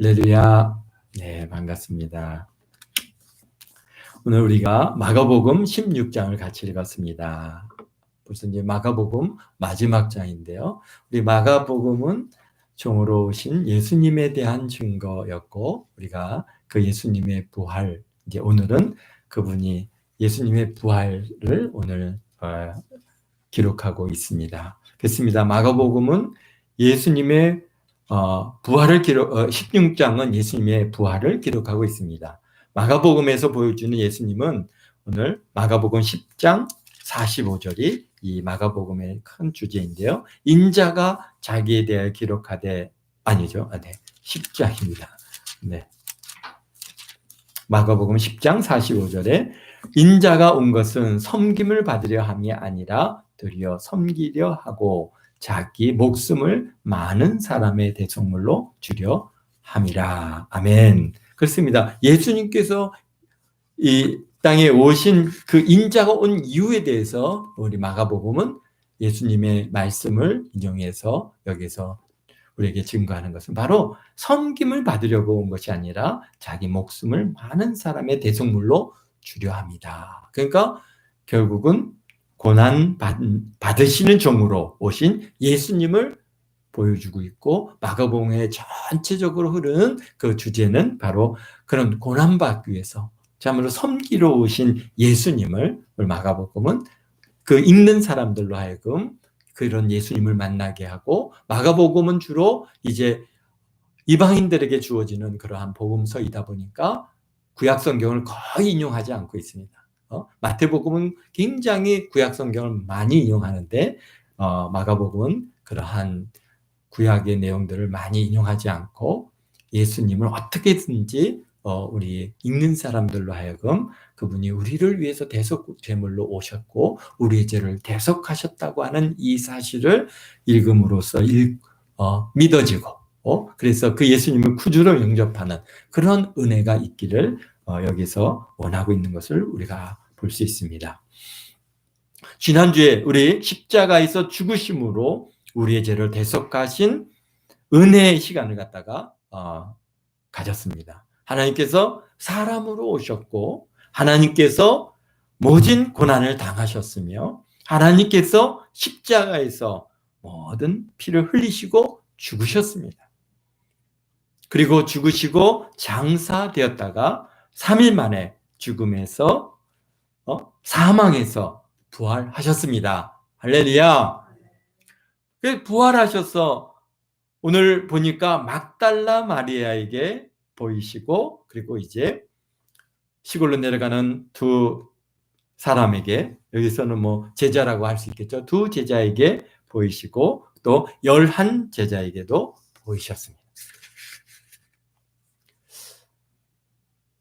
할렐루야. 네, 반갑습니다. 오늘 우리가 마가복음 16장을 같이 읽었습니다. 벌써 이제 마가복음 마지막 장인데요. 우리 마가복음은 종으로 오신 예수님에 대한 증거였고, 우리가 그 예수님의 부활, 이제 오늘은 그분이 예수님의 부활을 오늘 기록하고 있습니다. 그렇습니다. 마가복음은 예수님의 부활을 16장은 예수님의 부활을 기록하고 있습니다. 마가복음에서 보여주는 예수님은 오늘 마가복음 10장 45절이 이 마가복음의 큰 주제인데요. 인자가 자기에 대해 기록하되, 아니죠. 네. 10장입니다. 네. 마가복음 10장 45절에 인자가 온 것은 섬김을 받으려 함이 아니라 도리어 섬기려 하고 자기 목숨을 많은 사람의 대속물로 주려 함이라. 아멘. 그렇습니다. 예수님께서 이 땅에 오신 그 인자가 온 이유에 대해서 우리 마가복음은 예수님의 말씀을 인용해서 여기서 우리에게 증거하는 것은 바로 섬김을 받으려고 온 것이 아니라 자기 목숨을 많은 사람의 대속물로 주려 합니다. 그러니까 결국은 고난 받으시는 종으로 오신 예수님을 보여주고 있고, 마가복음의 전체적으로 흐르는 그 주제는 바로 그런 고난받기 위해서 참으로 섬기러 오신 예수님을 마가복음은 그 읽는 사람들로 하여금 그런 예수님을 만나게 하고, 마가복음은 주로 이제 이방인들에게 주어지는 그러한 복음서이다 보니까 구약 성경을 거의 인용하지 않고 있습니다. 마태복음은 굉장히 구약 성경을 많이 인용하는데 마가복음은 그러한 구약의 내용들을 많이 인용하지 않고 예수님을 어떻게든지 우리 읽는 사람들로 하여금 그분이 우리를 위해서 대속 제물로 오셨고 우리의 죄를 대속하셨다고 하는 이 사실을 읽음으로써 믿어지고 그래서 그 예수님을 구주로 영접하는 그런 은혜가 있기를 여기서 원하고 있는 것을 우리가 볼 수 있습니다. 지난주에 우리 십자가에서 죽으심으로 우리의 죄를 대속하신 은혜의 시간을 갖다가 가졌습니다. 하나님께서 사람으로 오셨고 하나님께서 모진 고난을 당하셨으며 하나님께서 십자가에서 모든 피를 흘리시고 죽으셨습니다. 그리고 죽으시고 장사되었다가 3일 만에 죽음에서 사망에서 부활하셨습니다. 할렐루야. 부활하셔서 오늘 보니까 막달라 마리아에게 보이시고, 그리고 이제 시골로 내려가는 두 사람에게, 여기서는 뭐 제자라고 할 수 있겠죠. 두 제자에게 보이시고 또 11 제자에게도 보이셨습니다.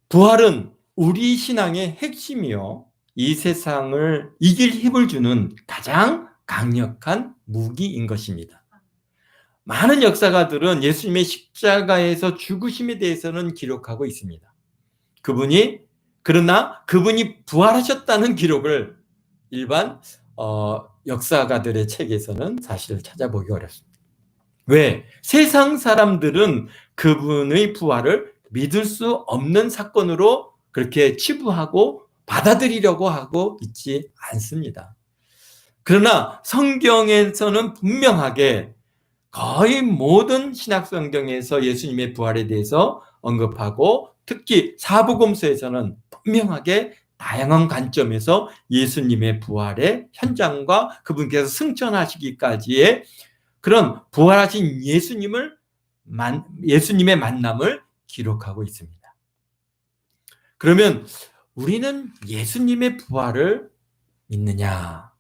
부활은 우리 신앙의 핵심이요, 이 세상을 이길 힘을 주는 가장 강력한 무기인 것입니다. 많은 역사가들은 예수님의 십자가에서 죽으심에 대해서는 기록하고 있습니다. 그러나 그분이 부활하셨다는 기록을 일반 역사가들의 책에서는 사실 찾아보기 어렵습니다. 왜? 세상 사람들은 그분의 부활을 믿을 수 없는 사건으로 그렇게 치부하고 받아들이려고 하고 있지 않습니다. 그러나 성경에서는 분명하게 거의 모든 신약 성경에서 예수님의 부활에 대해서 언급하고, 특히 사복음서에서는 분명하게 다양한 관점에서 예수님의 부활의 현장과 그분께서 승천하시기까지의 그런 부활하신 예수님의 만남을 기록하고 있습니다. 그러면 우리는 예수님의 부활을 믿느냐?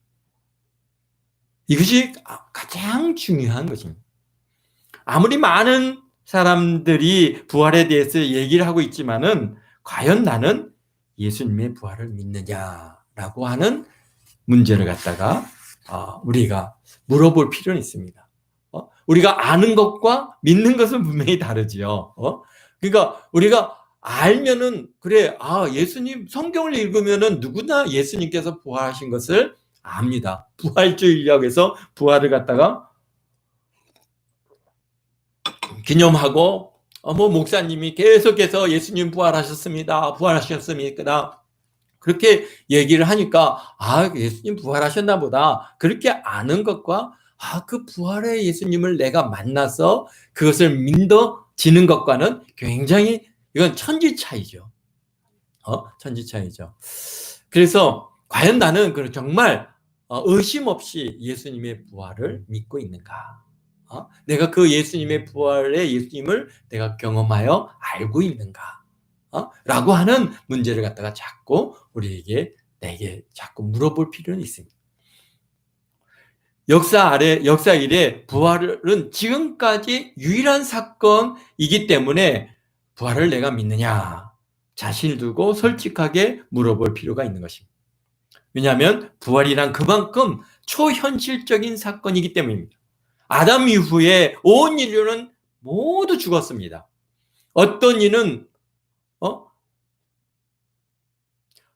이것이 가장 중요한 것입니다. 아무리 많은 사람들이 부활에 대해서 얘기를 하고 있지만은 과연 나는 예수님의 부활을 믿느냐라고 하는 문제를 갖다가 우리가 물어볼 필요는 있습니다. 우리가 아는 것과 믿는 것은 분명히 다르지요. 그러니까 우리가 알면은 그래, 예수님 성경을 읽으면은 누구나 예수님께서 부활하신 것을 압니다. 부활주의학에서 부활을 갖다가 기념하고 뭐 목사님이 계속해서 예수님 부활하셨습니다. 부활하셨습니다. 그렇게 얘기를 하니까 예수님 부활하셨나 보다. 그렇게 아는 것과 그 부활의 예수님을 내가 만나서 그것을 믿어지는 것과는 굉장히 이건 천지 차이죠. 천지 차이죠. 그래서 과연 나는 정말 의심 없이 예수님의 부활을 믿고 있는가? 내가 그 예수님의 부활의 예수님을 내가 경험하여 알고 있는가? 라고 하는 문제를 갖다가 자꾸 내게 자꾸 물어볼 필요는 있습니다. 역사 이래 부활은 지금까지 유일한 사건이기 때문에 부활을 내가 믿느냐? 자신을 두고 솔직하게 물어볼 필요가 있는 것입니다. 왜냐하면 부활이란 그만큼 초현실적인 사건이기 때문입니다. 아담 이후에 온 인류는 모두 죽었습니다. 어떤 이는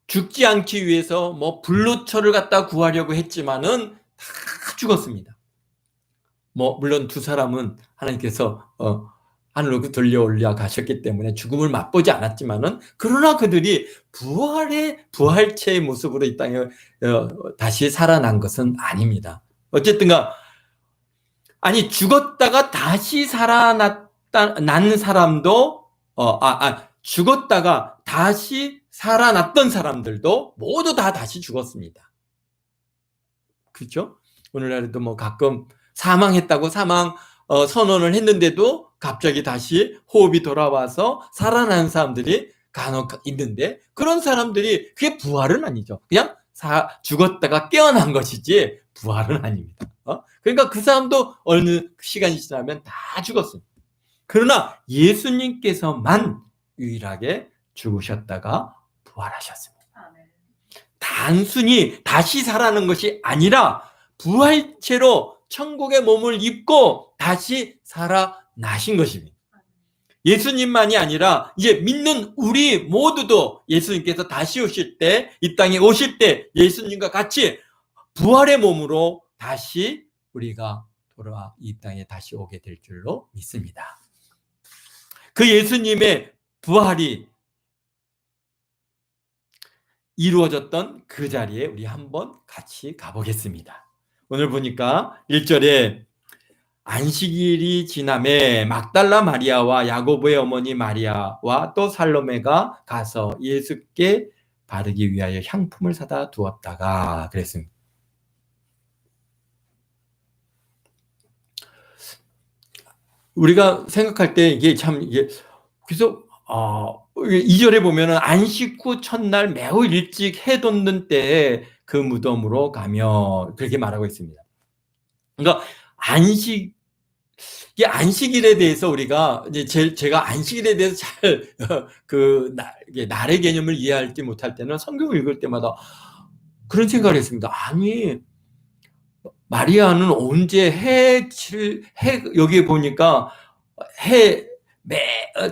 죽지 않기 위해서 불로초를 갖다 구하려고 했지만은 다 죽었습니다. 물론 두 사람은 하나님께서 하늘로 돌려 올려 가셨기 때문에 죽음을 맛보지 않았지만은, 그러나 그들이 부활체의 모습으로 이 땅에 다시 살아난 것은 아닙니다. 어쨌든가 죽었다가 다시 난 사람도 죽었다가 다시 살아났던 사람들도 모두 다 다시 죽었습니다. 그렇죠? 오늘날에도 가끔 사망했다고 사망 선언을 했는데도 갑자기 다시 호흡이 돌아와서 살아난 사람들이 간혹 있는데, 그런 사람들이 그게 부활은 아니죠. 그냥 죽었다가 깨어난 것이지 부활은 아닙니다. 그러니까 그 사람도 어느 시간이 지나면 다 죽었습니다. 그러나 예수님께서만 유일하게 죽으셨다가 부활하셨습니다. 단순히 다시 살아나는 것이 아니라 부활체로 천국의 몸을 입고 다시 살아나신 것입니다. 예수님만이 아니라 이제 믿는 우리 모두도 예수님께서 다시 오실 때, 이 땅에 오실 때 예수님과 같이 부활의 몸으로 다시 우리가 돌아와 이 땅에 다시 오게 될 줄로 믿습니다. 그 예수님의 부활이 이루어졌던 그 자리에 우리 한번 같이 가보겠습니다. 오늘 보니까 1절에 안식일이 지남에 막달라 마리아와 야고보의 어머니 마리아와 또 살로메가 가서 예수께 바르기 위하여 향품을 사다 두었다가 그랬습니다. 우리가 생각할 때 이게 그래서 2절에 보면은 안식 후 첫날 매우 일찍 해 돋는 때에 그 무덤으로 가며 그렇게 말하고 있습니다. 그러니까 안식일에 대해서 우리가 이제 제가 안식일에 대해서 잘 날의 개념을 이해할지 못할 때는 성경을 읽을 때마다 그런 생각을 했습니다. 마리아는 언제 여기 보니까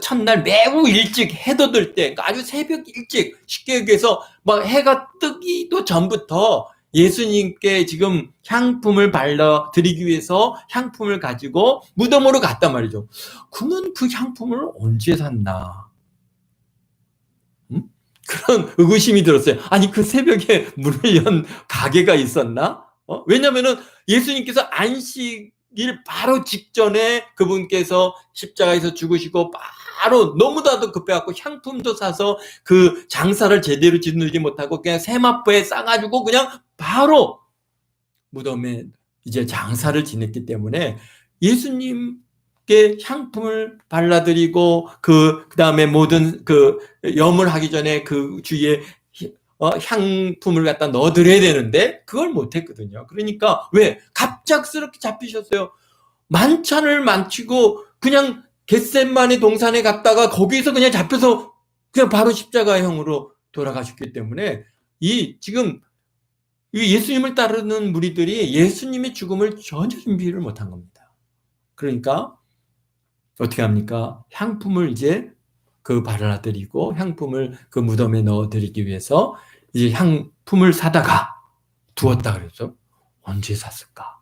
첫날 매우 일찍 해 돋을 때, 그러니까 아주 새벽 일찍, 쉽게 얘기해서 해가 뜨기도 전부터 예수님께 지금 향품을 발라 드리기 위해서 향품을 가지고 무덤으로 갔단 말이죠. 그러면 그 향품을 언제 샀나? 그런 의구심이 들었어요. 그 새벽에 문을 연 가게가 있었나? 왜냐면은 예수님께서 안식일 바로 직전에 그분께서 십자가에서 죽으시고 바로 너무나도 급해갖고 향품도 사서 그 장사를 제대로 짓누지 못하고 그냥 세마포에 싸가지고 그냥 바로 무덤에 이제 장사를 지냈기 때문에 예수님께 향품을 발라드리고 그 다음에 모든 염을 하기 전에 그 주위에 향품을 갖다 넣어드려야 되는데 그걸 못했거든요. 그러니까 왜? 갑작스럽게 잡히셨어요. 만찬을 마치고 그냥 겟셋마네 동산에 갔다가 거기서 그냥 잡혀서 그냥 바로 십자가형으로 돌아가셨기 때문에 지금 예수님을 따르는 무리들이 예수님의 죽음을 전혀 준비를 못한 겁니다. 그러니까 어떻게 합니까? 향품을 이제 발라드리고 향품을 그 무덤에 넣어드리기 위해서 이제 향품을 사다가 두었다 그랬죠. 언제 샀을까?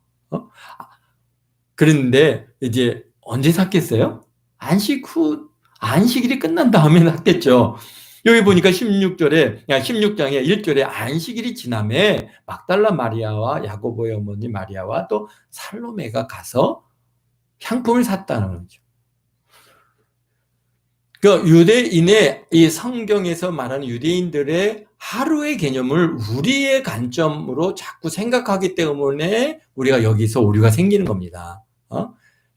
그랬는데 이제 언제 샀겠어요? 안식일이 끝난 다음에 났겠죠. 여기 보니까 16장에 1절에 안식일이 지남에 막달라 마리아와 야고보의 어머니 마리아와 또 살로메가 가서 향품을 샀다는 거죠. 그 유대인의 이 성경에서 말하는 유대인들의 하루의 개념을 우리의 관점으로 자꾸 생각하기 때문에 우리가 여기서 오류가 생기는 겁니다.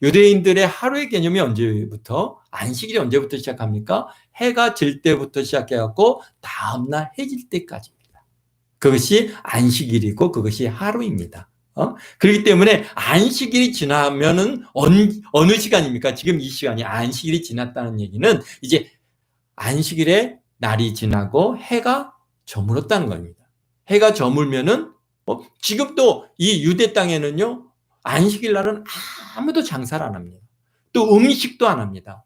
유대인들의 하루의 개념이 언제부터? 안식일이 언제부터 시작합니까? 해가 질 때부터 시작해갖고 다음날 해질 때까지입니다. 그것이 안식일이고 그것이 하루입니다. 그렇기 때문에 안식일이 지나면은 어느 시간입니까? 지금 이 시간이 안식일이 지났다는 얘기는 이제 안식일에 날이 지나고 해가 저물었다는 겁니다. 해가 저물면은 지금도 이 유대 땅에는요 안식일 날은 아무도 장사를 안 합니다. 또 음식도 안 합니다.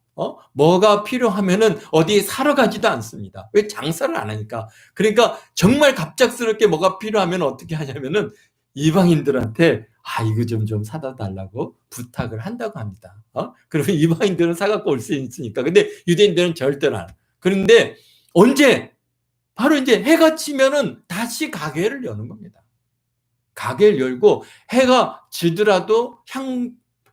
뭐가 필요하면은 어디 사러 가지도 않습니다. 왜? 장사를 안 하니까. 그러니까 정말 갑작스럽게 뭐가 필요하면 어떻게 하냐면은 이방인들한테 이거 좀 사다 달라고 부탁을 한다고 합니다. 그러면 이방인들은 사갖고 올 수 있으니까. 근데 유대인들은 절대로 안. 그런데 언제? 바로 이제 해가 치면은 다시 가게를 여는 겁니다. 가게를 열고 해가 지더라도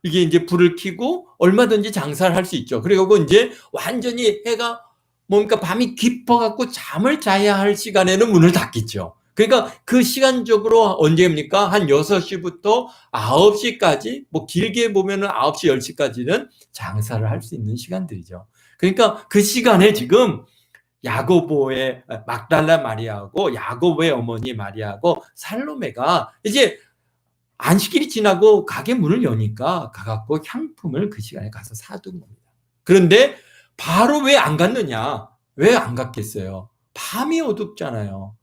이게 이제 불을 켜고 얼마든지 장사를 할 수 있죠. 그리고 이제 완전히 해가 뭡니까? 밤이 깊어갖고 잠을 자야 할 시간에는 문을 닫겠죠. 그러니까 그 시간적으로 언제입니까? 한 6시부터 9시까지, 뭐 길게 보면은 9시, 10시까지는 장사를 할 수 있는 시간들이죠. 그러니까 그 시간에 지금 야고보의 막달라 마리아하고 야고보의 어머니 마리아하고 살로메가 이제 안식일이 지나고 가게 문을 여니까 가갖고 향품을 그 시간에 가서 사둔 겁니다. 그런데 바로 왜 안 갔느냐? 왜 안 갔겠어요? 밤이 어둡잖아요.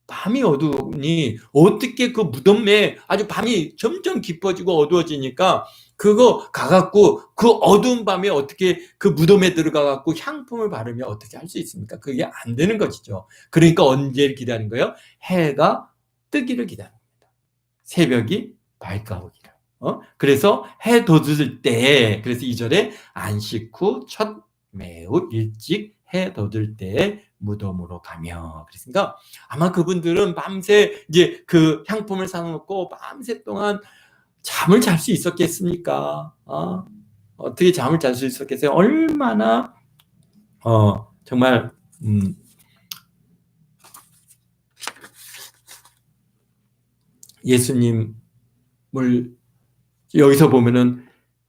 밤이 어두우니 어떻게 그 무덤에 아주 밤이 점점 깊어지고 어두워지니까 그거 가갖고 그 어두운 밤에 어떻게 그 무덤에 들어가갖고 향품을 바르면 어떻게 할 수 있습니까? 그게 안 되는 것이죠. 그러니까 언제를 기다린 거예요? 해가 뜨기를 기다립니다. 새벽이 밝아오기를. 그래서 해 돋을 때, 그래서 2절에 안식 후 첫 매우 일찍 해 돋을 때에 무덤으로 가며. 그랬으니까 아마 그분들은 밤새 이제 그 향품을 사놓고 밤새 동안 잠을 잘 수 있었겠습니까? 어떻게 잠을 잘 수 있었겠어요? 얼마나 정말 예수님을 여기서 보면은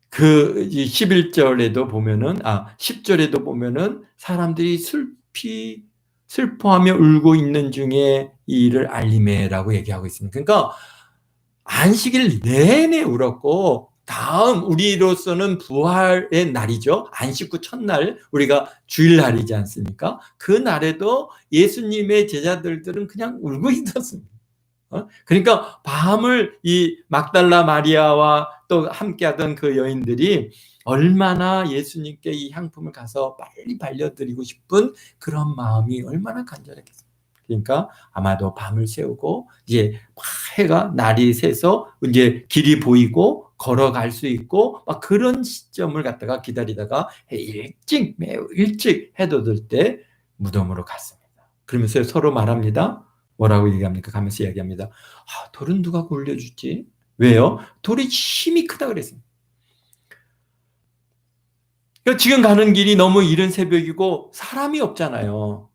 그 11절에도 보면은 10절에도 보면은 사람들이 슬퍼하며 울고 있는 중에 이 일을 알림해라고 얘기하고 있습니다. 그러니까 안식일 내내 울었고 다음 우리로서는 부활의 날이죠. 안식 후 첫날 우리가 주일날이지 않습니까? 그 날에도 예수님의 제자들은 그냥 울고 있었습니다. 그러니까 밤을 이 막달라 마리아와 또 함께하던 그 여인들이 얼마나 예수님께 이 향품을 가서 빨리 발려드리고 싶은 그런 마음이 얼마나 간절했겠어요. 그러니까 아마도 밤을 새우고 이제 해가 날이 새서 이제 길이 보이고 걸어갈 수 있고 막 그런 시점을 갖다가 기다리다가 매우 일찍 해 돋을 때 무덤으로 갔습니다. 그러면서 서로 말합니다. 뭐라고 얘기합니까? 가면서 이야기합니다. 돌은 누가 굴려주지? 왜요? 돌이 힘이 크다 그랬습니다. 그러니까 지금 가는 길이 너무 이른 새벽이고 사람이 없잖아요.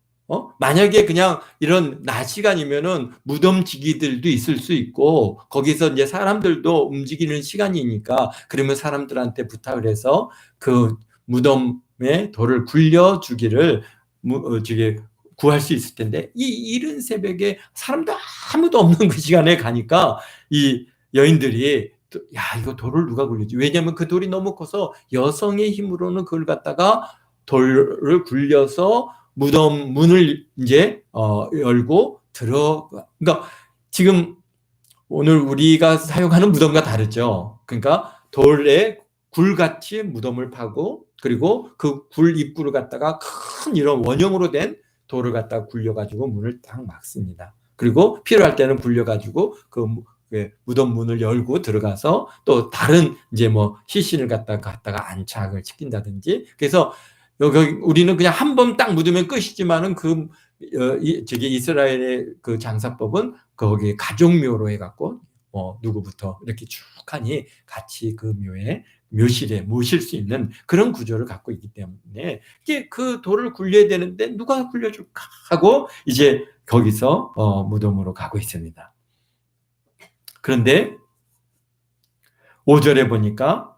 만약에 그냥 이런 낮 시간이면은 무덤지기들도 있을 수 있고 거기서 이제 사람들도 움직이는 시간이니까 그러면 사람들한테 부탁을 해서 그 무덤에 돌을 굴려주기를 구할 수 있을 텐데 이 이른 새벽에 사람도 아무도 없는 그 시간에 가니까 이 여인들이 이거 돌을 누가 굴리지? 왜냐하면 그 돌이 너무 커서 여성의 힘으로는 그걸 갖다가 돌을 굴려서 무덤 문을 이제 열고 들어가. 그러니까 지금 오늘 우리가 사용하는 무덤과 다르죠. 그러니까 돌에 굴같이 무덤을 파고 그리고 그 굴 입구를 갖다가 큰 이런 원형으로 된 돌을 갖다가 굴려가지고 문을 딱 막습니다. 그리고 필요할 때는 굴려가지고 그 무덤 문을 열고 들어가서 또 다른 이제 뭐 시신을 갖다가 안착을 시킨다든지. 그래서 여기 우리는 그냥 한 번 딱 묻으면 끝이지만은 저기 이스라엘의 그 장사법은 거기 가족묘로 해갖고 누구부터 이렇게 쭉 하니 같이 그 묘실에 모실 수 있는 그런 구조를 갖고 있기 때문에 이게 그 돌을 굴려야 되는데 누가 굴려줄까 하고 이제 거기서 무덤으로 가고 있습니다. 그런데 5절에 보니까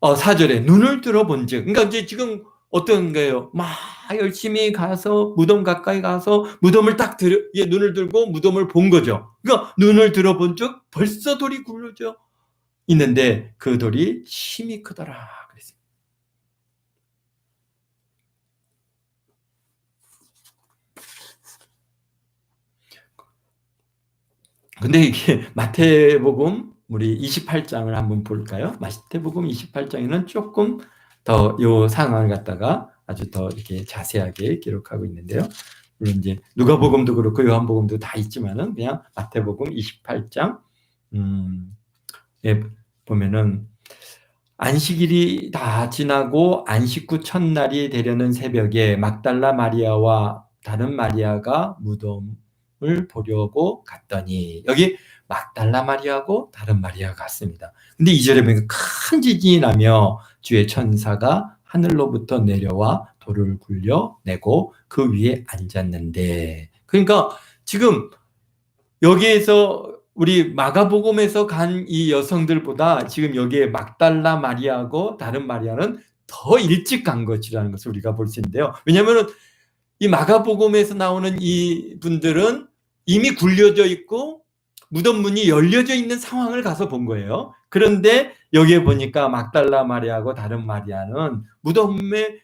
4절에 눈을 들어본즉, 그러니까 이제 지금 어떤 거예요? 막 열심히 가서 무덤 가까이 가서 무덤을 딱 눈을 들고 무덤을 본 거죠. 그러니까 눈을 들어본즉 벌써 돌이 굴러져 있는데 그 돌이 힘이 크더라 그랬어요. 근데 이게 마태복음 우리 28장을 한번 볼까요? 마태복음 28장에는 조금 더 요 상황을 갖다가 아주 더 이렇게 자세하게 기록하고 있는데요. 물론 이제 누가복음도 그렇고 요한복음도 다 있지만은 그냥 마태복음 28장 보면은 안식일이 다 지나고 안식 후 첫날이 되려는 새벽에 막달라 마리아와 다른 마리아가 무덤을 보려고 갔더니, 여기 막달라 마리아하고 다른 마리아가 갔습니다. 근데 2절에 보니까 큰 지진이 나며 주의 천사가 하늘로부터 내려와 돌을 굴려내고 그 위에 앉았는데, 그러니까 지금 여기에서 우리 마가복음에서 간 이 여성들보다 지금 여기에 막달라 마리아하고 다른 마리아는 더 일찍 간 것이라는 것을 우리가 볼 수 있는데요. 왜냐하면 이 마가복음에서 나오는 이 분들은 이미 굴려져 있고 무덤 문이 열려져 있는 상황을 가서 본 거예요. 그런데 여기에 보니까 막달라 마리아하고 다른 마리아는 무덤에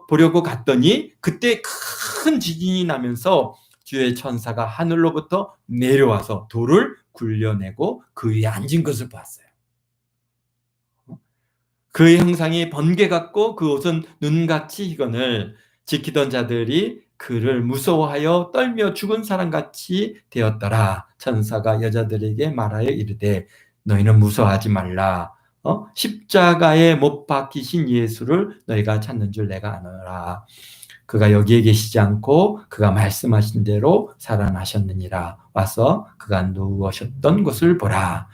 보려고 갔더니 그때 큰 지진이 나면서 주의 천사가 하늘로부터 내려와서 돌을 굴려내고 그 위에 앉은 것을 보았어요. 그의 형상이 번개 같고 그 옷은 눈같이 희건을 지키던 자들이 그를 무서워하여 떨며 죽은 사람같이 되었더라. 천사가 여자들에게 말하여 이르되 너희는 무서워하지 말라. 십자가에 못 박히신 예수를 너희가 찾는 줄 내가 아노라. 그가 여기에 계시지 않고 그가 말씀하신 대로 살아나셨느니라. 와서 그가 누우셨던 곳을 보라.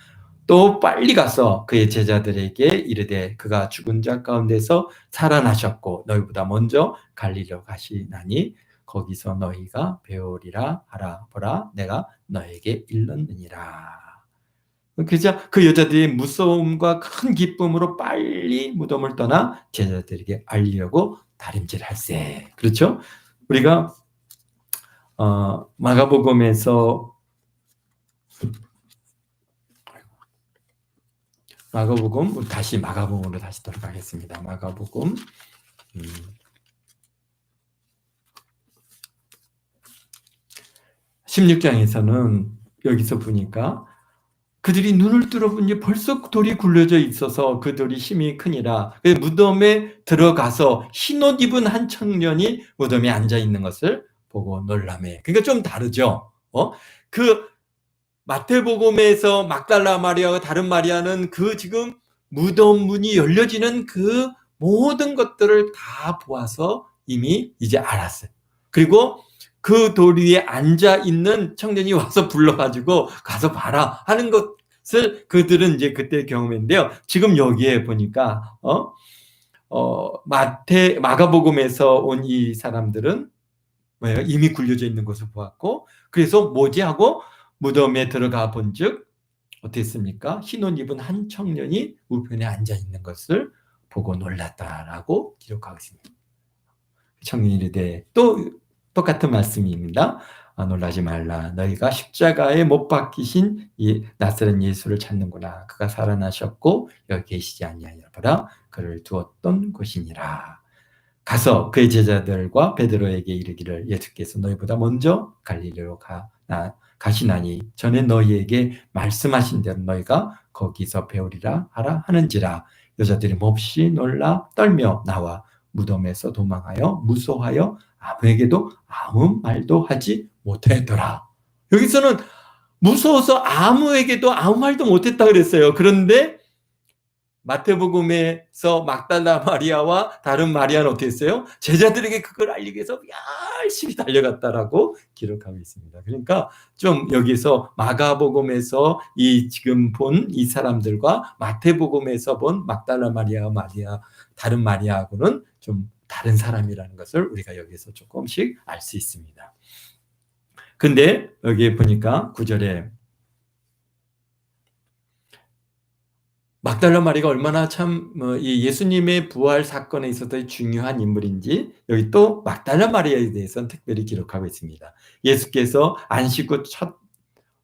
또 빨리 가서 그의 제자들에게 이르되 그가 죽은 자 가운데서 살아나셨고 너희보다 먼저 갈리로 가시나니 거기서 너희가 배우리라 하라. 보라 내가 너에게 일렀느니라. 그죠? 그 여자들이 무서움과 큰 기쁨으로 빨리 무덤을 떠나 제자들에게 알리려고 다림질할세. 그렇죠? 우리가 마가복음에서 다시 마가복음으로 다시 돌아가겠습니다. 마가복음 16장에서는 여기서 보니까 그들이 눈을 뚫어보니 벌써 돌이 굴려져 있어서 그 돌이 힘이 크니라. 무덤에 들어가서 흰옷 입은 한 청년이 무덤에 앉아 있는 것을 보고 놀라매. 그러니까 좀 다르죠. 그 마태복음에서 막달라 마리아와 다른 마리아는 그 지금 무덤 문이 열려지는 그 모든 것들을 다 보아서 이미 이제 알았어요. 그리고 그 돌 위에 앉아 있는 청년이 와서 불러가지고 가서 봐라 하는 것을 그들은 이제 그때 경험했는데요. 지금 여기에 보니까 마가복음에서 온 이 사람들은 뭐예요? 이미 굴려져 있는 것을 보았고, 그래서 뭐지 하고 무덤에 들어가 본즉 어땠습니까? 흰옷 입은 한 청년이 우편에 앉아 있는 것을 보고 놀랐다라고 기록하고 있습니다. 청년이 이르되 또 똑같은 말씀입니다. 놀라지 말라. 너희가 십자가에 못 박히신 이 나사렛 예수를 찾는구나. 그가 살아나셨고 여기 계시지 아니하냐. 보라 그를 두었던 곳이니라. 가서 그의 제자들과 베드로에게 이르기를 예수께서 너희보다 먼저 갈릴리로 가시나니 전에 너희에게 말씀하신 대로 너희가 거기서 배우리라 하라 하는지라. 여자들이 몹시 놀라 떨며 나와 무덤에서 도망하여 무소하여 아무에게도 아무 말도 하지 못하였더라. 여기서는 무서워서 아무에게도 아무 말도 못했다 그랬어요. 그런데 마태복음에서 막달라 마리아와 다른 마리아는 어떻게 했어요? 제자들에게 그걸 알리기 위해서 열심히 달려갔다라고 기록하고 있습니다. 그러니까 좀 여기서 마가복음에서 이 지금 본 이 사람들과 마태복음에서 본 막달라 마리아, 다른 마리아하고는 좀 다른 사람이라는 것을 우리가 여기서 조금씩 알 수 있습니다. 근데 여기 보니까 9절에 막달라 마리아가 얼마나 참 이 예수님의 부활 사건에 있어서 중요한 인물인지 여기 또 막달라 마리아에 대해서는 특별히 기록하고 있습니다. 예수께서 안식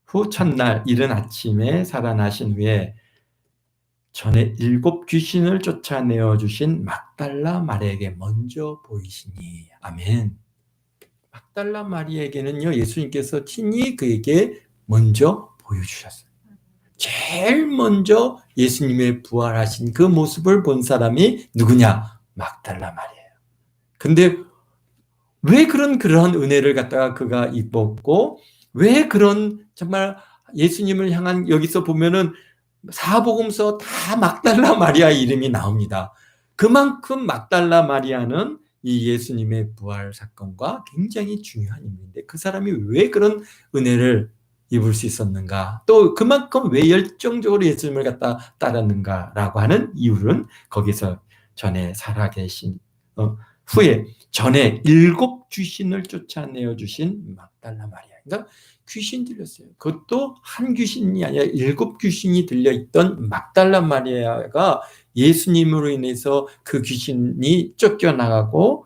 후 첫날 이른 아침에 살아나신 후에 전에 7 귀신을 쫓아내어 주신 막달라 마리아에게 먼저 보이시니. 아멘. 막달라 마리아에게는요, 예수님께서 친히 그에게 먼저 보여주셨어요. 제일 먼저 예수님의 부활하신 그 모습을 본 사람이 누구냐? 막달라 마리아예요. 근데 왜 그러한 은혜를 갖다가 그가 입었고, 왜 그런 정말 예수님을 향한, 여기서 보면은 사복음서 다 막달라 마리아 이름이 나옵니다. 그만큼 막달라 마리아는 이 예수님의 부활 사건과 굉장히 중요한 인물인데 그 사람이 왜 그런 은혜를 입을 수 있었는가, 또 그만큼 왜 열정적으로 예수님을 갖다 따랐는가라고 하는 이유는 거기서 전에 살아계신 후에 전에 7 귀신을 쫓아내어 주신 막달라 마리아. 그러니까 귀신 들렸어요. 그것도 한 귀신이 아니라 7 귀신이 들려있던 막달라 마리아가 예수님으로 인해서 그 귀신이 쫓겨나가고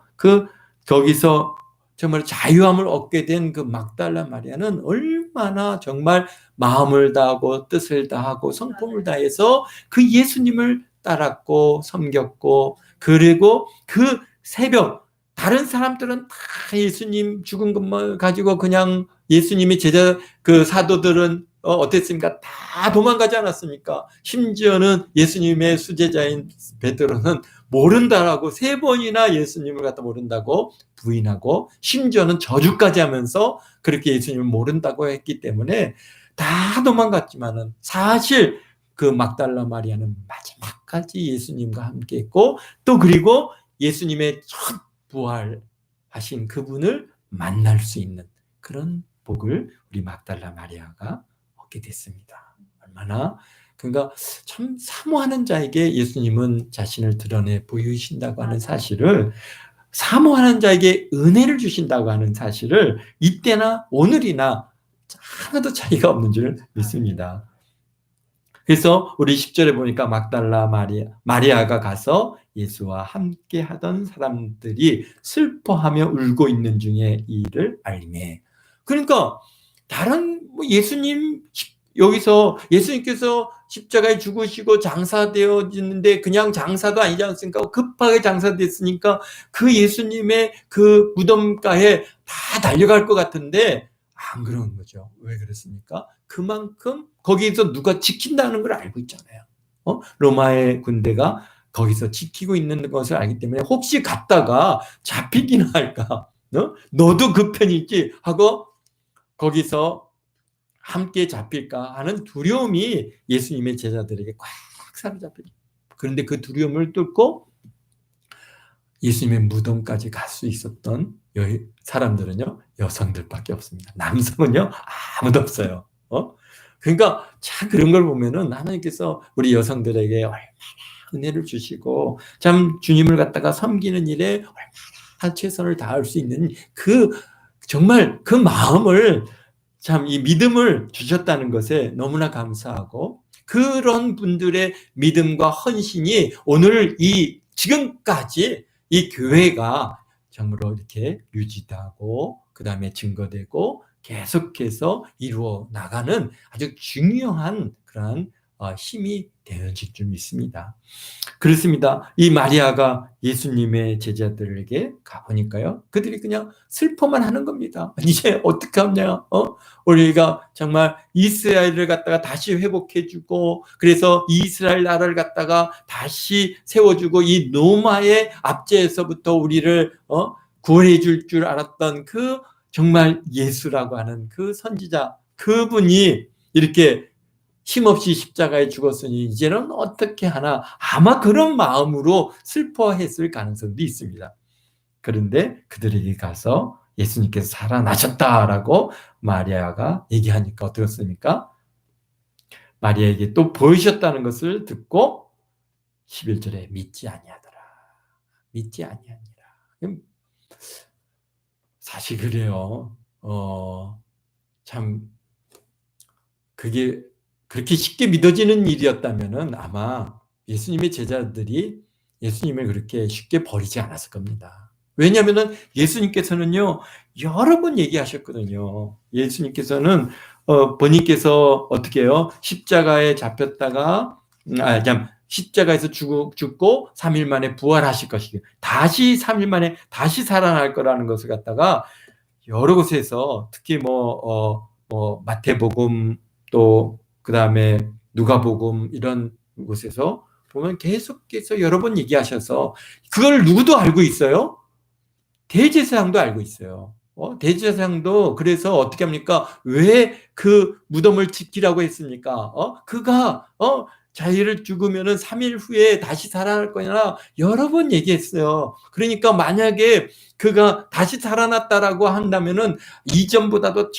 거기서 정말 자유함을 얻게 된 그 막달라 마리아는 얼마나 정말 마음을 다하고 뜻을 다하고 성품을 다해서 그 예수님을 따랐고 섬겼고, 그리고 그 새벽 다른 사람들은 다 예수님 죽은 것만 가지고 그냥 예수님이 제자 그 사도들은 어땠습니까? 다 도망가지 않았습니까? 심지어는 예수님의 수제자인 베드로는 모른다라고 3번이나 예수님을 갖다 모른다고 부인하고, 심지어는 저주까지 하면서 그렇게 예수님을 모른다고 했기 때문에 다 도망갔지만은 사실 그 막달라 마리아는 마지막까지 예수님과 함께 했고, 또 그리고 예수님의 첫 부활하신 그분을 만날 수 있는 그런 복을 우리 막달라 마리아가 얻게 됐습니다. 얼마나 그러니까 참 사모하는 자에게 예수님은 자신을 드러내 보이신다고 하는 사실을, 사모하는 자에게 은혜를 주신다고 하는 사실을 이때나 오늘이나 하나도 차이가 없는 줄 믿습니다. 그래서 우리 10절에 보니까 막달라 마리아가 가서 예수와 함께 하던 사람들이 슬퍼하며 울고 있는 중에 이 일을 알리매. 그러니까 다른 예수님, 여기서 예수님께서 십자가에 죽으시고 장사되어지는데 그냥 장사도 아니지 않습니까? 급하게 장사됐으니까 그 예수님의 그 무덤가에 다 달려갈 것 같은데 안 그런 거죠. 왜 그렇습니까? 그만큼 거기에서 누가 지킨다는 걸 알고 있잖아요. 로마의 군대가 거기서 지키고 있는 것을 알기 때문에 혹시 갔다가 잡히기나 할까? 너도 그 편이 있지 하고 거기서 함께 잡힐까 하는 두려움이 예수님의 제자들에게 꽉 사로잡혀요. 그런데 그 두려움을 뚫고 예수님의 무덤까지 갈 수 있었던 사람들은요, 여성들밖에 없습니다. 남성은요, 아무도 없어요. 그러니까 참 그런 걸 보면은 하나님께서 우리 여성들에게 얼마나 은혜를 주시고 참 주님을 갖다가 섬기는 일에 얼마나 최선을 다할 수 있는 정말 그 마음을, 참 이 믿음을 주셨다는 것에 너무나 감사하고, 그런 분들의 믿음과 헌신이 오늘 지금까지 이 교회가 정말로 이렇게 유지되고 그 다음에 증거되고 계속해서 이루어 나가는 아주 중요한 그런 힘이 되어질 줄 믿습니다. 그렇습니다. 이 마리아가 예수님의 제자들에게 가보니까요, 그들이 그냥 슬퍼만 하는 겁니다. 이제 어떻게 하냐? 우리가 정말 이스라엘을 갖다가 다시 회복해주고, 그래서 이스라엘 나라를 갖다가 다시 세워주고, 이 로마의 압제에서부터 우리를 구원해 줄 알았던 그 정말 예수라고 하는 그 선지자 그분이 이렇게 힘없이 십자가에 죽었으니 이제는 어떻게 하나, 아마 그런 마음으로 슬퍼했을 가능성도 있습니다. 그런데 그들에게 가서 예수님께서 살아나셨다라고 마리아가 얘기하니까 어떻습니까? 마리아에게 또 보이셨다는 것을 듣고 11절에 믿지 아니하더라. 믿지 아니하니라. 사실 그래요. 참 그게 그렇게 쉽게 믿어지는 일이었다면은 아마 예수님의 제자들이 예수님을 그렇게 쉽게 버리지 않았을 겁니다. 왜냐하면은 예수님께서는요, 여러 번 얘기하셨거든요. 예수님께서는 본인께서 어떻게 해요? 십자가에 잡혔다가 십자가에서 죽고 3일 만에 부활하실 것이고 다시 3일 만에 다시 살아날 거라는 것을 갖다가 여러 곳에서 특히 마태복음 또 그다음에 누가복음 이런 곳에서 보면 계속해서 여러 번 얘기하셔서 그걸 누구도 알고 있어요? 대제사장도 알고 있어요. 대제사장도 그래서 어떻게 합니까? 왜 그 무덤을 지키라고 했습니까? 그가 자기를 죽으면은 3일 후에 다시 살아날 거냐 여러 번 얘기했어요. 그러니까 만약에 그가 다시 살아났다라고 한다면은 이전보다도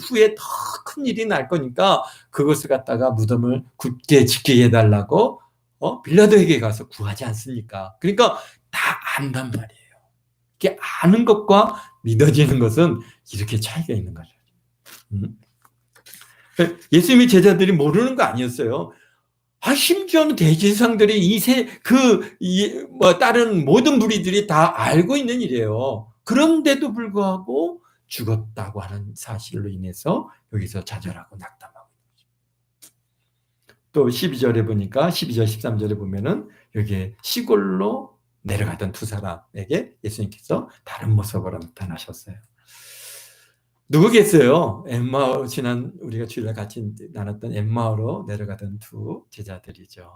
후에 더 큰 일이 날 거니까 그것을 갖다가 무덤을 굳게 지키게 해달라고 빌라도에게 가서 구하지 않습니까? 그러니까 다 안단 말이에요. 이렇게 아는 것과 믿어지는 것은 이렇게 차이가 있는 거죠. 예수님의 제자들이 모르는 거 아니었어요. 심지어는 대제사장들이 다른 모든 무리들이 다 알고 있는 일이에요. 그런데도 불구하고 죽었다고 하는 사실로 인해서 여기서 좌절하고 낙담하고 또 12절에 보니까 12절 13절에 보면은 여기에 시골로 내려가던 두 사람에게 예수님께서 다른 모습으로 나타나셨어요. 누구겠어요? 지난 우리가 주일날 같이 나눴던 엠마오로 내려가던 두 제자들이죠.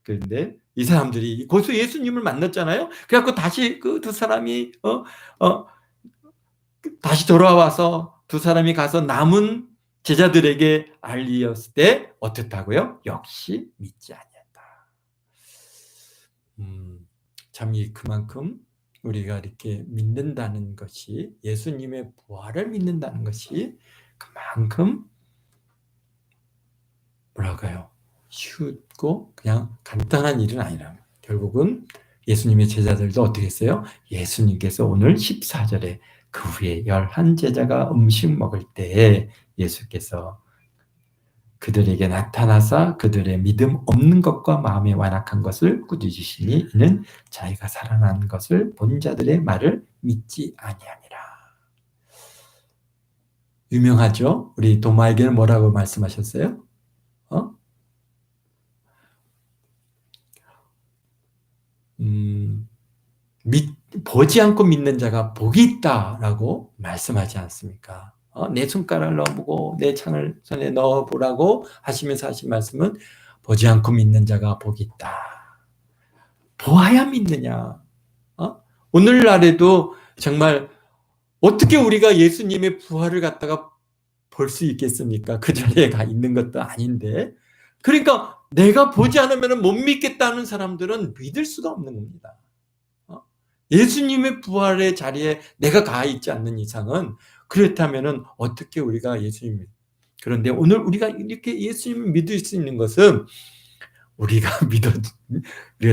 그런데 이 사람들이 거기서 예수님을 만났잖아요. 그래갖고 다시 그 두 사람이 다시 돌아와서 두 사람이 가서 남은 제자들에게 알리었을 때 어떻다고요? 역시 믿지 아니었다. 참 그만큼 우리가 이렇게 믿는다는 것이, 예수님의 부활을 믿는다는 것이 그만큼 뭐랄까요? 쉽고 그냥 간단한 일은 아니라 결국은 예수님의 제자들도 어떻게 했어요? 예수님께서 오늘 14절에 그 후에 11제자가 음식 먹을 때에 예수께서 그들에게 나타나사 그들의 믿음 없는 것과 마음에 완악한 것을 꾸짖으시니 이는 자기가 살아난 것을 본 자들의 말을 믿지 아니하니라. 유명하죠? 우리 도마에게는 뭐라고 말씀하셨어요? 보지 않고 믿는 자가 복이 있다라고 말씀하지 않습니까? 내 손가락을 넣어보고 내 창을 손에 넣어보라고 하시면서 하신 말씀은 보지 않고 믿는 자가 복이 있다. 보아야 믿느냐? 오늘날에도 정말 어떻게 우리가 예수님의 부활을 갖다가 볼 수 있겠습니까? 그 자리에 가 있는 것도 아닌데. 그러니까 내가 보지 않으면 못 믿겠다는 사람들은 믿을 수가 없는 겁니다. 예수님의 부활의 자리에 내가 가 있지 않는 이상은, 그렇다면 어떻게 우리가 예수님, 그런데 오늘 우리가 이렇게 예수님을 믿을 수 있는 것은 우리가 우리가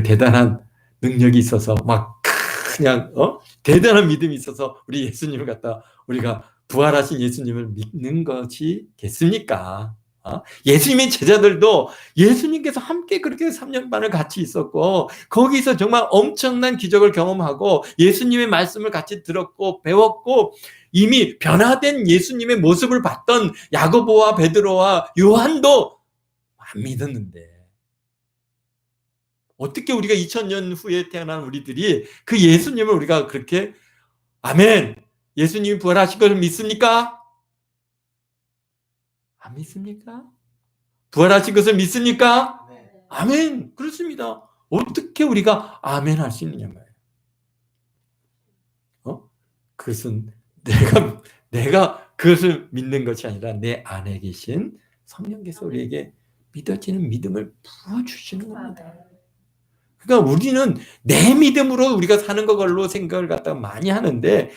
대단한 능력이 있어서 그냥 대단한 믿음이 있어서 우리 예수님을 갖다 우리가 부활하신 예수님을 믿는 것이겠습니까? 예수님의 제자들도 예수님께서 함께 그렇게 3년 반을 같이 있었고 거기서 정말 엄청난 기적을 경험하고 예수님의 말씀을 같이 들었고 배웠고 이미 변화된 예수님의 모습을 봤던 야고보와 베드로와 요한도 안 믿었는데 어떻게 우리가 2000년 후에 태어난 우리들이 그 예수님을 우리가 그렇게 아멘, 예수님이 부활하신 것을 믿습니까? 안 믿습니까? 부활하신 것을 믿습니까? 네. 아멘. 그렇습니다. 어떻게 우리가 아멘 할 수 있느냐 말이에요. 그것은 내가 그것을 믿는 것이 아니라 내 안에 계신 성령께서 우리에게 믿어지는 믿음을 부어주시는 겁니다. 그러니까 우리는 내 믿음으로 우리가 사는 걸로 생각을 갖다가 많이 하는데,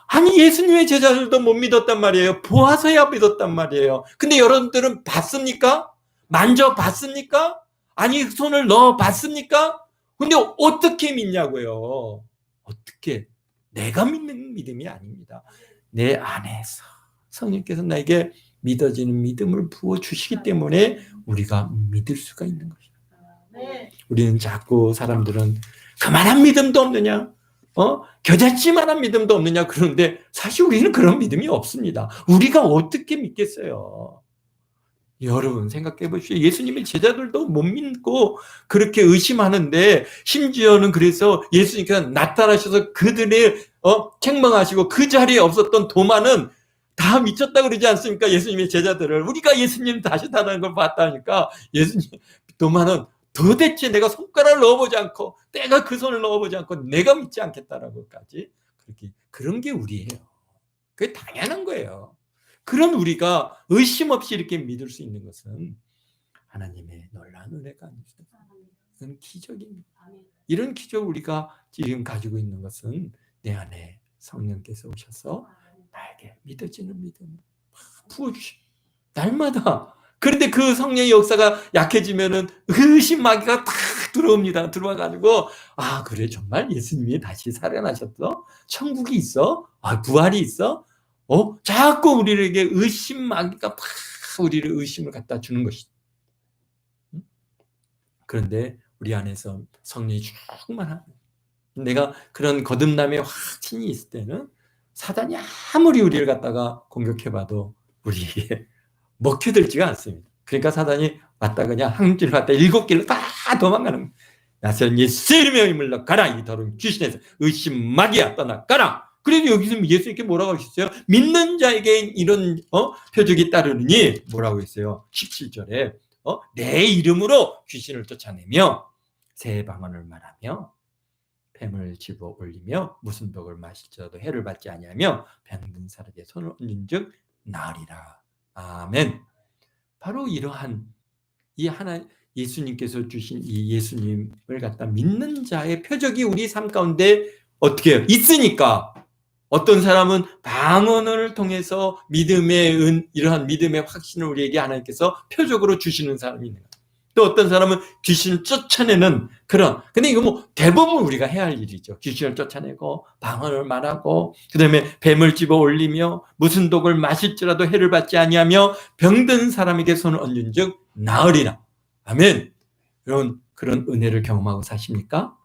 아니 예수님의 제자들도 못 믿었단 말이에요. 보아서야 믿었단 말이에요. 근데 여러분들은 봤습니까? 만져봤습니까? 아니 손을 넣어봤습니까? 근데 어떻게 믿냐고요. 어떻게? 내가 믿는 믿음이 아닙니다. 내 안에서 성령께서 나에게 믿어지는 믿음을 부어주시기 때문에 우리가 믿을 수가 있는 것입니다. 우리는 자꾸 사람들은 그만한 믿음도 없느냐, 겨자씨만한 믿음도 없느냐 그러는데, 사실 우리는 그런 믿음이 없습니다. 우리가 어떻게 믿겠어요? 여러분 생각해 보십시오. 예수님의 제자들도 못 믿고 그렇게 의심하는데, 심지어는 그래서 예수님께서 나타나셔서 그들의 책망하시고 그 자리에 없었던 도마는 다 미쳤다 그러지 않습니까? 예수님의 제자들을. 우리가 예수님 다시 타는 걸 봤다니까 예수님 도마는 도대체 내가 손가락을 넣어보지 않고, 내가 그 손을 넣어보지 않고 내가 믿지 않겠다라고까지, 그런 게 우리예요. 그게 당연한 거예요. 그런 우리가 의심 없이 이렇게 믿을 수 있는 것은 하나님의 놀라운 은혜가 아닙니다. 그건 기적입니다. 이런 기적을 우리가 지금 가지고 있는 것은 내 안에 성령께서 오셔서 나에게 믿어지는 믿음을 부어주십니다. 날마다. 그런데 그 성령의 역사가 약해지면은 의심 마귀가 탁 들어옵니다. 들어와가지고, 아, 그래, 정말 예수님이 다시 살아나셨어? 천국이 있어? 아, 부활이 있어? 자꾸 우리에게 의심 마귀가 막 우리를 의심을 갖다 주는 것이죠. 그런데 우리 안에서 성령이 충만한, 내가 그런 거듭남의 확신이 있을 때는 사단이 아무리 우리를 갖다가 공격해봐도 우리에게 먹혀들지가 않습니다. 그러니까 사단이 왔다 그냥 한 길 왔다 7길로 다 도망가는 거예요. 나서는 예수 이름의 힘을 가라, 이 더러운 귀신에서 의심 마귀야 떠나가라. 그래도 여기서 예수님께 뭐라고 하셨어요? 믿는 자에게 이런 표적이 따르느니 뭐라고 했어요? 17절에 내 이름으로 귀신을 쫓아내며 새 방언을 말하며 뱀을 집어 올리며 무슨 독을 마실지라도 해를 받지 아니하며 병든 사람에게 손을 얹은즉 나으리라. 아멘. 바로 이러한 이 하나 예수님께서 주신 이 예수님을 갖다 믿는 자의 표적이 우리 삶 가운데 어떻게 해요? 있으니까. 어떤 사람은 방언을 통해서 이러한 믿음의 확신을 우리에게 하나님께서 표적으로 주시는 사람이 있는 거예요. 또 어떤 사람은 귀신을 쫓아내는 근데 이거 뭐 대부분 우리가 해야 할 일이죠. 귀신을 쫓아내고 방언을 말하고, 그 다음에 뱀을 집어 올리며 무슨 독을 마실지라도 해를 받지 아니하며 병든 사람에게 손을 얹은 즉 나으리라. 아멘. 그런 은혜를 경험하고 사십니까?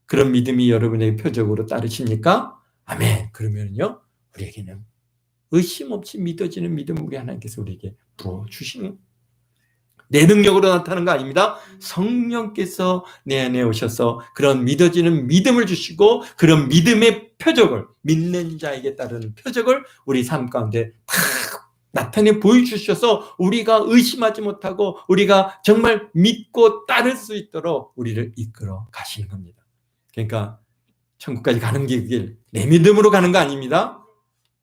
그런 믿음이 여러분에게 표적으로 따르십니까? 아멘. 그러면요, 우리에게는 의심 없이 믿어지는 믿음을 우리 하나님께서 우리에게 부어주시는, 내 능력으로 나타나는 거 아닙니다. 성령께서 내 안에 오셔서 그런 믿어지는 믿음을 주시고, 그런 믿음의 표적을, 믿는 자에게 따르는 표적을 우리 삶 가운데 다 나타내 보여주셔서 우리가 의심하지 못하고 우리가 정말 믿고 따를 수 있도록 우리를 이끌어 가시는 겁니다. 그러니까 천국까지 가는 길, 내 믿음으로 가는 거 아닙니다.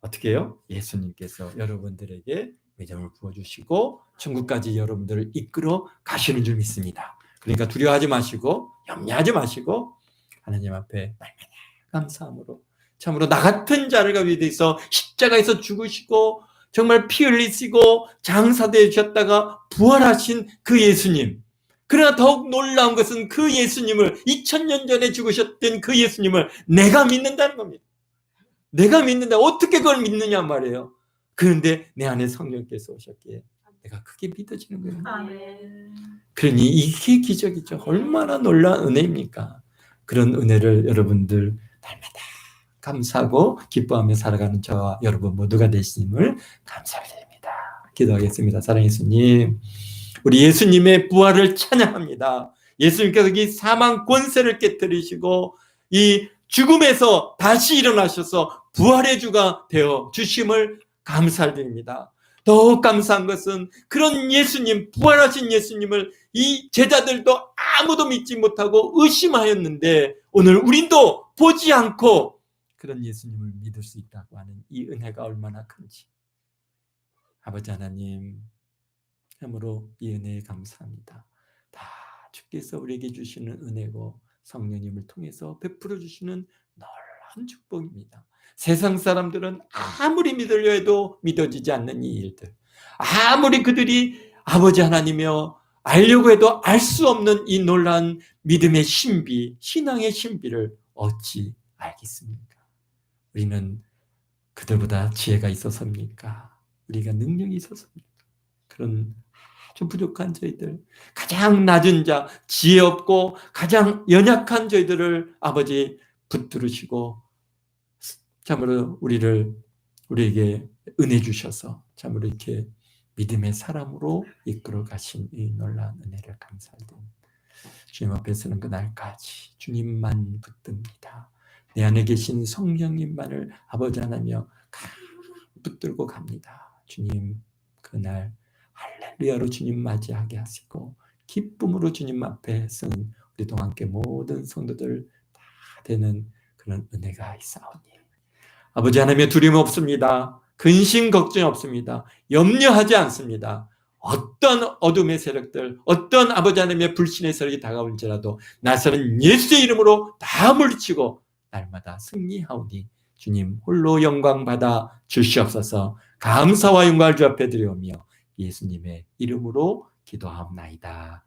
어떻게 해요? 예수님께서 여러분들에게 믿음을 부어주시고 천국까지 여러분들을 이끌어 가시는 줄 믿습니다. 그러니까 두려워하지 마시고 염려하지 마시고 하나님 앞에 날마다 감사함으로, 참으로 나 같은 자를 위해서 십자가에서 죽으시고 정말 피 흘리시고 장사되어 주셨다가 부활하신 그 예수님, 그러나 더욱 놀라운 것은 그 예수님을, 2000년 전에 죽으셨던 그 예수님을 내가 믿는다는 겁니다. 내가 믿는다. 어떻게 그걸 믿느냐 말이에요. 그런데 내 안에 성령께서 오셨기에 내가 크게 믿어지는 거예요. 아멘. 그러니 이게 기적이죠. 얼마나 놀라운 은혜입니까? 그런 은혜를 여러분들 날마다 감사하고 기뻐하며 살아가는 저와 여러분 모두가 되심을 감사드립니다. 기도하겠습니다. 사랑하는 예수님, 우리 예수님의 부활을 찬양합니다. 예수님께서 이 사망 권세를 깨뜨리시고 이 죽음에서 다시 일어나셔서 부활의 주가 되어 주심을 감사드립니다. 더욱 감사한 것은 그런 예수님, 부활하신 예수님을 이 제자들도 아무도 믿지 못하고 의심하였는데 오늘 우리도 보지 않고 그런 예수님을 믿을 수 있다고 하는 이 은혜가 얼마나 큰지, 아버지 하나님, 참으로 이 은혜에 감사합니다. 다 주께서 우리에게 주시는 은혜고 성령님을 통해서 베풀어 주시는 놀라운 축복입니다. 세상 사람들은 아무리 믿으려 해도 믿어지지 않는 이 일들, 아무리 그들이 아버지 하나님이여 알려고 해도 알 수 없는 이 놀라운 믿음의 신비, 신앙의 신비를 어찌 알겠습니까? 우리는 그들보다 지혜가 있어서입니까? 우리가 능력이 있어서입니까? 그런 아주 부족한 저희들, 가장 낮은 자, 지혜 없고 가장 연약한 저희들을 아버지 붙들으시고 참으로 우리에게 은혜 주셔서 참으로 이렇게 믿음의 사람으로 이끌어 가신 이 놀라운 은혜를 감사드립니다. 주님 앞에 서는 그날까지 주님만 붙듭니다. 내 안에 계신 성령님만을 아버지 하나며 붙들고 갑니다. 주님, 그날 할렐루야로 주님 맞이하게 하시고 기쁨으로 주님 앞에 서는 우리도 함께 모든 성도들 다 되는 그런 은혜가 있사오니 아버지 하나님의 두려움 없습니다. 근심 걱정 없습니다. 염려하지 않습니다. 어떤 어둠의 세력들, 어떤 아버지 하나님의 불신의 세력이 다가올지라도 나서는 예수의 이름으로 다 물리치고 날마다 승리하오니 주님 홀로 영광 받아 주시옵소서. 감사와 영광을 주 앞에 드리오며 예수님의 이름으로 기도하옵나이다.